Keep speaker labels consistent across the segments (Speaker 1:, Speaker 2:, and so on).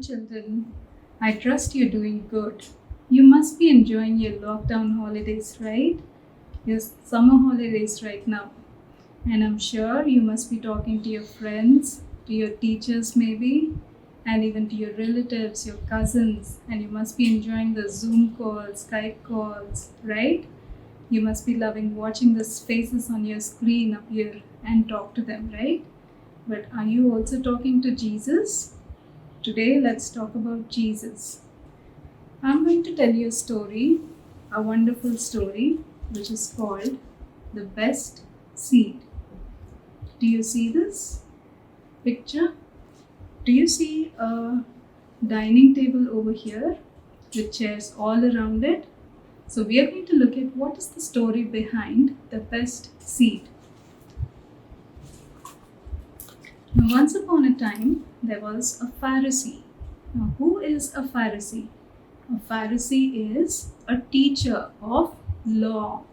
Speaker 1: children. I trust you're doing good. You must be enjoying your lockdown holidays, right? Your summer holidays right now. And I'm sure you must be talking to your friends, to your teachers, maybe, and even to your relatives, your cousins, and you must be enjoying the Zoom calls, Skype calls, right? You must be loving watching the faces on your screen up here and talk to them, right? But are you also talking to Jesus? Today, let's talk about Jesus. I'm going to tell you a story, a wonderful story, which is called The Best Seed. Do you see this picture? Do you see a dining table over here with chairs all around it? So, we are going to look at what is the story behind the best seed. Now, once upon a time, there was a Pharisee. Now, who is a Pharisee? A Pharisee is a teacher of law.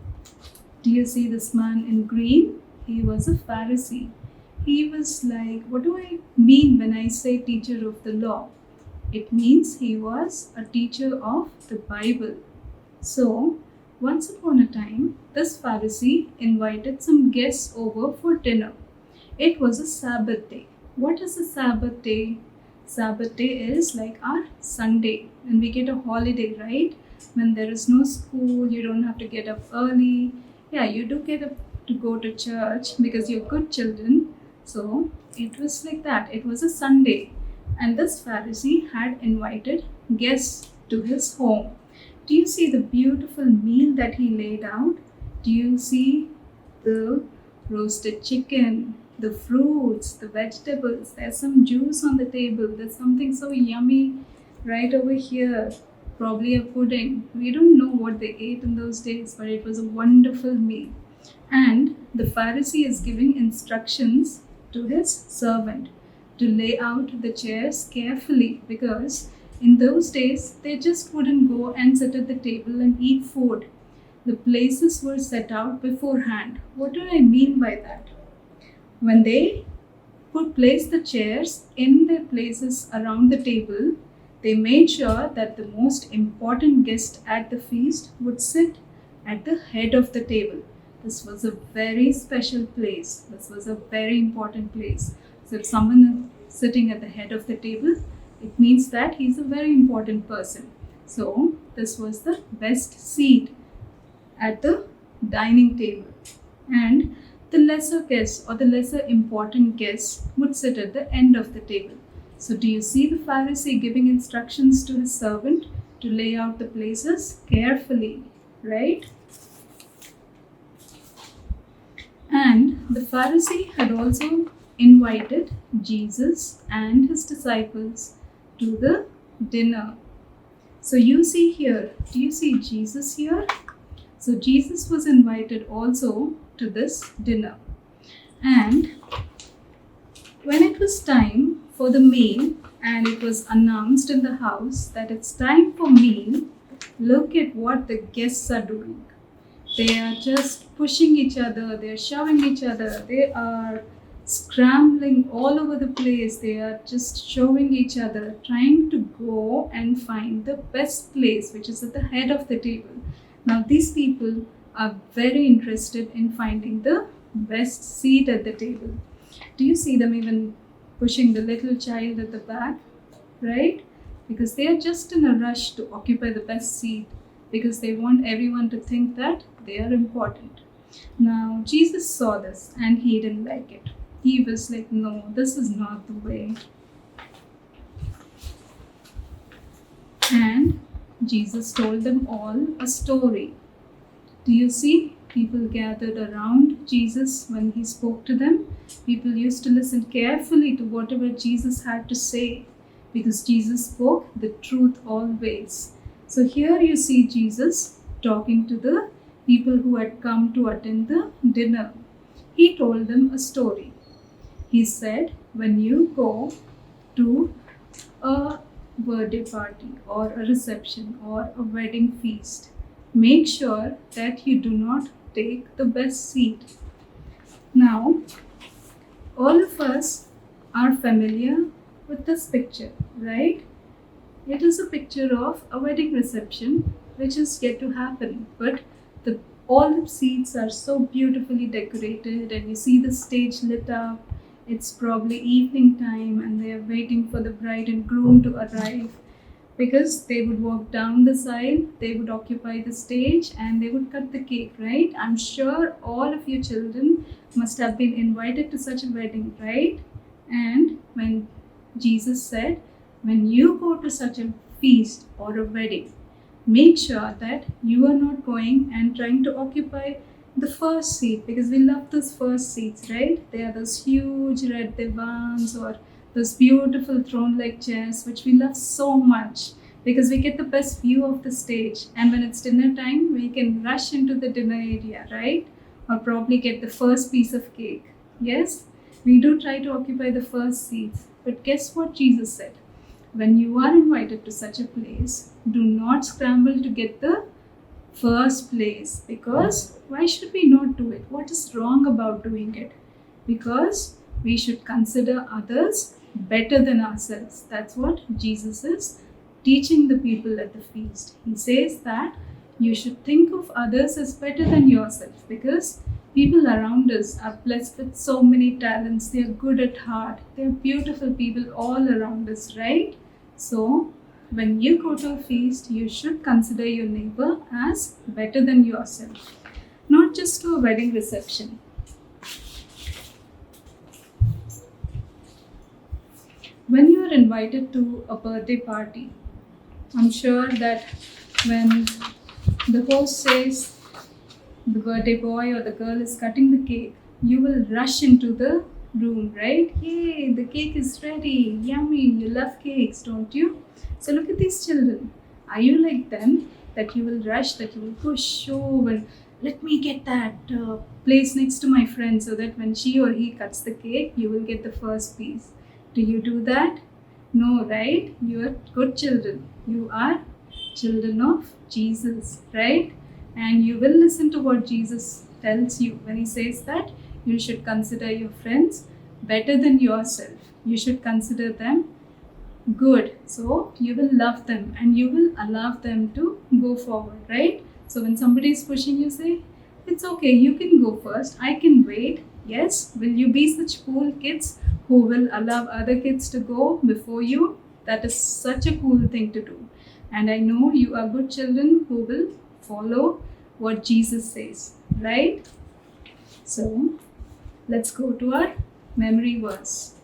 Speaker 1: Do you see this man in green? He was a Pharisee. He was like, what do I mean when I say teacher of the law? It means he was a teacher of the Bible. So, once upon a time, this Pharisee invited some guests over for dinner. It was a Sabbath day. What is a Sabbath day? Sabbath day is like our Sunday, when we get a holiday, right? When there is no school, you don't have to get up early. Yeah, you do get up to go to church because you're good children. So it was like that. It was a Sunday, and this Pharisee had invited guests to his home. Do you see the beautiful meal that he laid out? Do you see the roasted chicken, the fruits, the vegetables? There's some juice on the table. There's something so yummy right over here. Probably a pudding. We don't know what they ate in those days, but it was a wonderful meal. And the Pharisee is giving instructions to his servant to lay out the chairs carefully, because in those days they just wouldn't go and sit at the table and eat food. The places were set out beforehand. What do I mean by that? When they would place the chairs in their places around the table, they made sure that the most important guest at the feast would sit at the head of the table. This was a very special place. This was a very important place. So if someone is sitting at the head of the table, it means that he's a very important person. So this was the best seat at the dining table. And the lesser guests or the lesser important guests would sit at the end of the table. So do you see the Pharisee giving instructions to his servant to lay out the places carefully, right? And the Pharisee had also invited Jesus and his disciples to the dinner. So you see here, do you see Jesus here? So Jesus was invited also to this dinner. And when it was time for the meal and it was announced in the house that it's time for meal, look at what the guests are doing. They are just pushing each other, they're shoving each other, they are scrambling all over the place, they are just showing each other, trying to go and find the best place, which is at the head of the table. Now, these people are very interested in finding the best seat at the table. Do you see them even pushing the little child at the back, right? Because they are just in a rush to occupy the best seat, because they want everyone to think that they are important. Now, Jesus saw this and he didn't like it. He was like, no, this is not the way. And Jesus told them all a story. Do you see? People gathered around Jesus when he spoke to them. People used to listen carefully to whatever Jesus had to say, because Jesus spoke the truth always. So here you see Jesus talking to the people who had come to attend the dinner. He told them a story. He said, when you go to a birthday party or a reception or a wedding feast, make sure that you do not take the best seat. Now, all of us are familiar with this picture, right? It is a picture of a wedding reception which is yet to happen. But the all the seats are so beautifully decorated, and you see the stage lit up. It's probably evening time, and they are waiting for the bride and groom to arrive, because they would walk down the aisle, they would occupy the stage, and they would cut the cake, right? I'm sure all of you children must have been invited to such a wedding, right? And when Jesus said, when you go to such a feast or a wedding, make sure that you are not going and trying to occupy the first seat, because we love those first seats, right? They are those huge red divans or those beautiful throne like chairs which we love so much, because we get the best view of the stage, and when it's dinner time we can rush into the dinner area, right? Or probably get the first piece of cake. Yes, we do try to occupy the first seats, but guess what Jesus said? When you are invited to such a place, do not scramble to get the first place, because why should we not do it? What is wrong about doing it? Because we should consider others better than ourselves. That's what Jesus is teaching the people at the feast. He says that you should think of others as better than yourself, because people around us are blessed with so many talents. They are good at heart. They are beautiful people all around us, right? So, when you go to a feast, you should consider your neighbor as better than yourself, not just to a wedding reception. When you are invited to a birthday party, I'm sure that when the host says the birthday boy or the girl is cutting the cake, you will rush into the room, right? Yay, the cake is ready. Yummy. You love cakes, don't you? So look at these children. Are you like them? That you will rush, that you will push over. Let me get that place next to my friend, so that when she or he cuts the cake, you will get the first piece. Do you do that? No, right? You are good children. You are children of Jesus, right? And you will listen to what Jesus tells you when he says that you should consider your friends better than yourself. You should consider them good. So you will love them and you will allow them to go forward, right? So when somebody is pushing you, say, it's okay, you can go first. I can wait. Yes. Will you be such cool kids who will allow other kids to go before you? That is such a cool thing to do. And I know you are good children who will follow what Jesus says, right? So let's go to our memory verse.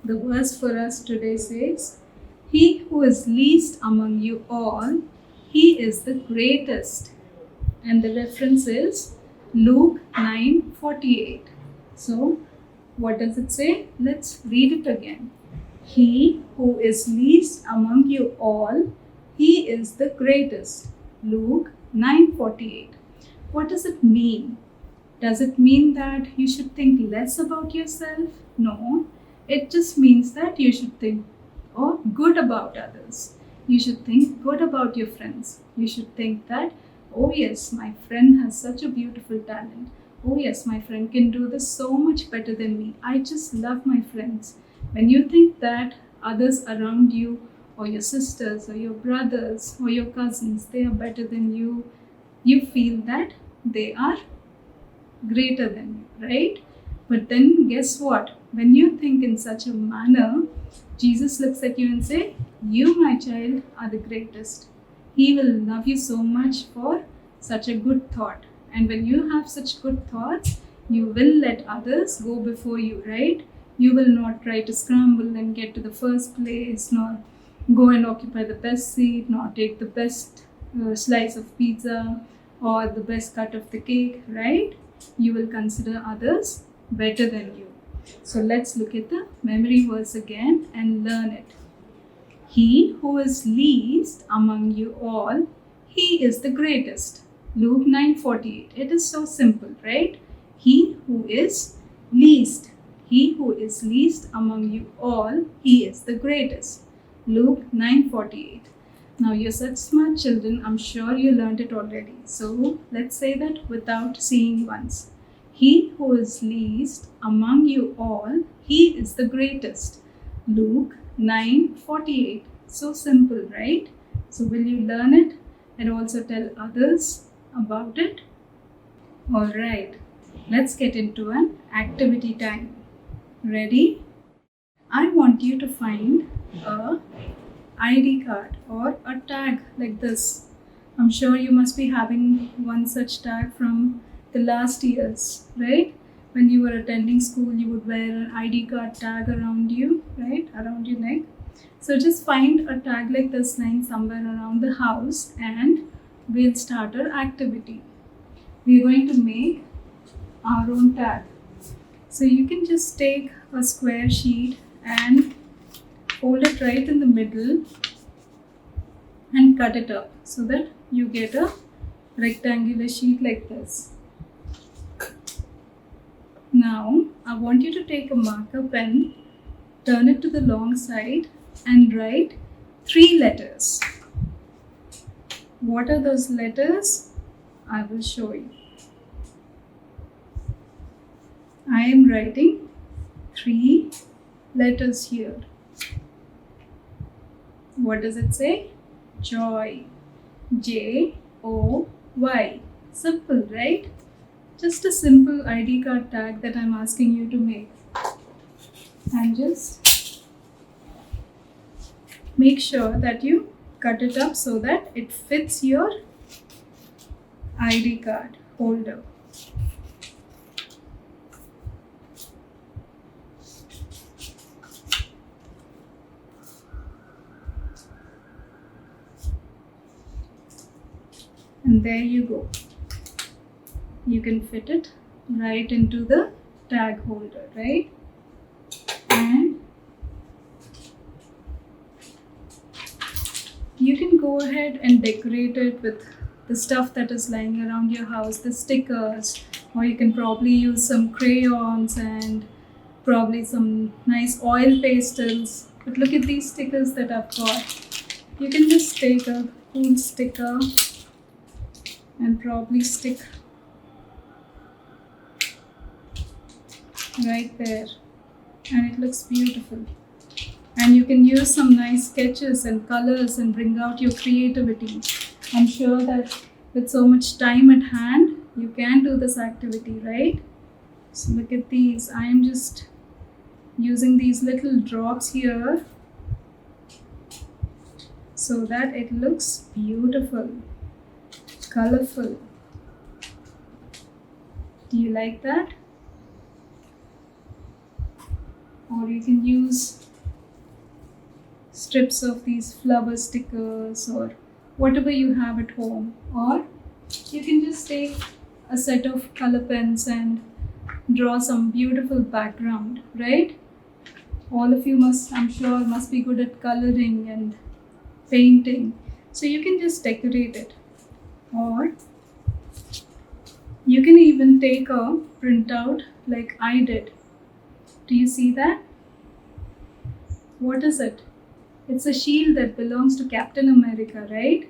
Speaker 1: The verse for us today says, he who is least among you all, he is the greatest. And the reference is Luke 9:48. So what does it say? Let's read it again. He who is least among you all, he is the greatest. Luke 9:48. What does it mean? Does it mean that you should think less about yourself? No. It just means that you should think good about others. You should think good about your friends. You should think that, oh yes, my friend has such a beautiful talent. Oh yes, my friend can do this so much better than me. I just love my friends. When you think that others around you, or your sisters, or your brothers, or your cousins, they are better than you, you feel that they are greater than you, right? But then guess what? When you think in such a manner, Jesus looks at you and say, you, my child, are the greatest. He will love you so much for such a good thought. And when you have such good thoughts, you will let others go before you, right? You will not try to scramble and get to the first place, nor go and occupy the best seat, nor take the best slice of pizza or the best cut of the cake, right? You will consider others better than you. So let's look at the memory verse again and learn it. He who is least among you all, he is the greatest. Luke 9:48. It is so simple, right? He who is least. He who is least among you all, he is the greatest. Luke 9:48. Now you're such smart children, I'm sure you learned it already. So let's say that without seeing once. He who is least among you all, he is the greatest. Luke 9:48. So simple, right? So will you learn it and also tell others about it? Alright, let's get into an activity time. Ready? I want you to find a ID card or a tag like this. I'm sure you must be having one such tag from the last years, right? When you were attending school, you would wear an ID card tag around you, right? Around your neck. So just find a tag like this lying somewhere around the house and we'll start our activity. We're going to make our own tag. So you can just take a square sheet and fold it right in the middle and cut it up so that you get a rectangular sheet like this. Now I want you to take a marker pen, turn it to the long side and write 3 letters. What are those letters? I will show you. I am writing 3 letters here. What does it say? Joy. J-O-Y. Simple, right? Just a simple ID card tag that I'm asking you to make. And just make sure that you cut it up so that it fits your ID card holder. And there you go. You can fit it right into the tag holder, right? And you can go ahead and decorate it with the stuff that is lying around your house, the stickers, or you can probably use some crayons and probably some nice oil pastels. But look at these stickers that I've got. You can just take a cool sticker and probably stick right there, and it looks beautiful. And you can use some nice sketches and colors and bring out your creativity. I'm sure that with so much time at hand, you can do this activity, right? So look at these. I am just using these little drops here so that it looks beautiful, colorful. Do you like that? Or you can use strips of these flower stickers or whatever you have at home, or you can just take a set of color pens and draw some beautiful background, right? All of you I'm sure must be good at coloring and painting, so you can just decorate it. Or you can even take a printout like I did. Do you see that? What is it? It's a shield that belongs to Captain America, right?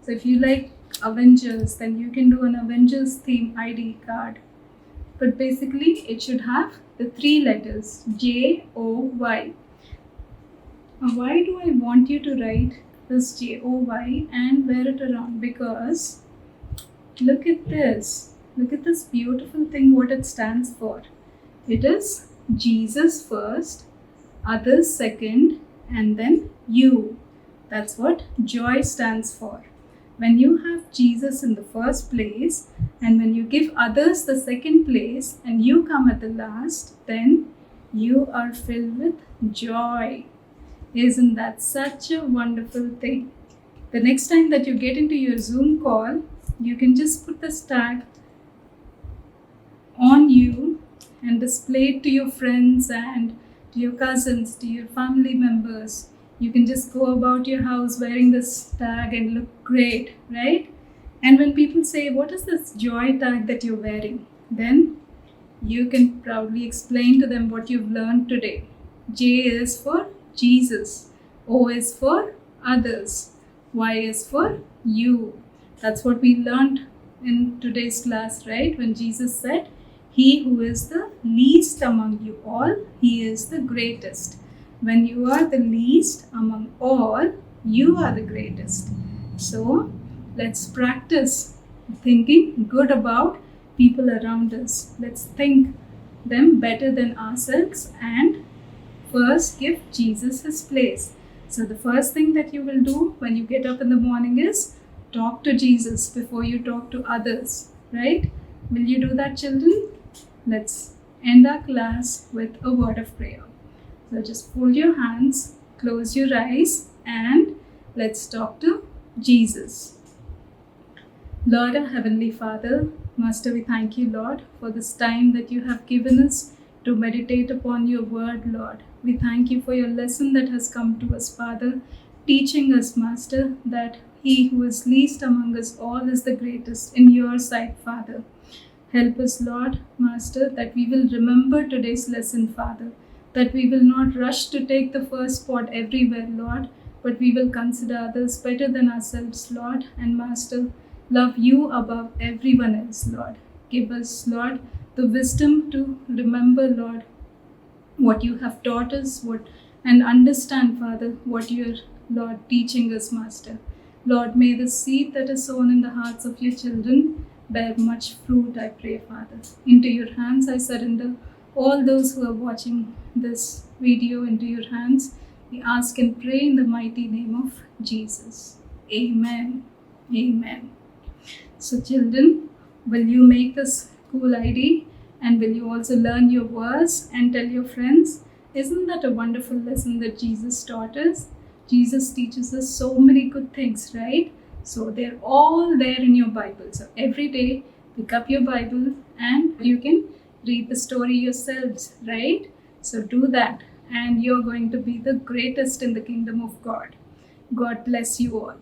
Speaker 1: So if you like Avengers, then you can do an Avengers theme ID card. But basically, it should have the 3 letters J-O-Y. Why do I want you to write this J-O-Y and wear it around? Because look at this. Look at this beautiful thing, what it stands for. It is Jesus first, others second, and then you. That's what joy stands for. When you have Jesus in the first place, and when you give others the second place, and you come at the last, then you are filled with joy. Isn't that such a wonderful thing? The next time that you get into your Zoom call, you can just put this tag on you and display it to your friends and to your cousins, to your family members. You can just go about your house wearing this tag and look great, right? And when people say, what is this joy tag that you're wearing? Then you can proudly explain to them what you've learned today. J is for Jesus, O is for others, Y is for you. That's what we learned in today's class, right? When Jesus said, he who is the least among you all, he is the greatest. When you are the least among all, You are the greatest. So let's practice thinking good about people around us. Let's think them better than ourselves and first give Jesus his place. So the first thing that you will do when you get up in the morning is talk to Jesus before you talk to others, right? Will you do that, children? Let's end our class with a word of prayer. So just fold your hands, close your eyes, and let's talk to Jesus. Lord, our Heavenly Father, Master, we thank you, Lord, for this time that you have given us to meditate upon your word, Lord. We thank you for your lesson that has come to us, Father, teaching us, Master, that he who is least among us all is the greatest in your sight, Father. Help us, Lord, Master, that we will remember today's lesson, Father, that we will not rush to take the first spot everywhere, Lord, but we will consider others better than ourselves, Lord, and Master, love you above everyone else, Lord. Give us, Lord, the wisdom to remember, Lord, what you have taught us, and understand, Father, what you're, Lord, teaching us, Master. Lord, may the seed that is sown in the hearts of your children bear much fruit, I pray, Father. Into your hands I surrender all those who are watching this video into your hands. We ask and pray in the mighty name of Jesus. Amen. Amen. So children, will you make this cool ID and will you also learn your verse and tell your friends? Isn't that a wonderful lesson that Jesus taught us? Jesus teaches us so many good things, right? So they're all there in your Bible. So every day, pick up your Bible and you can read the story yourselves, right? So do that and you're going to be the greatest in the kingdom of God. God bless you all.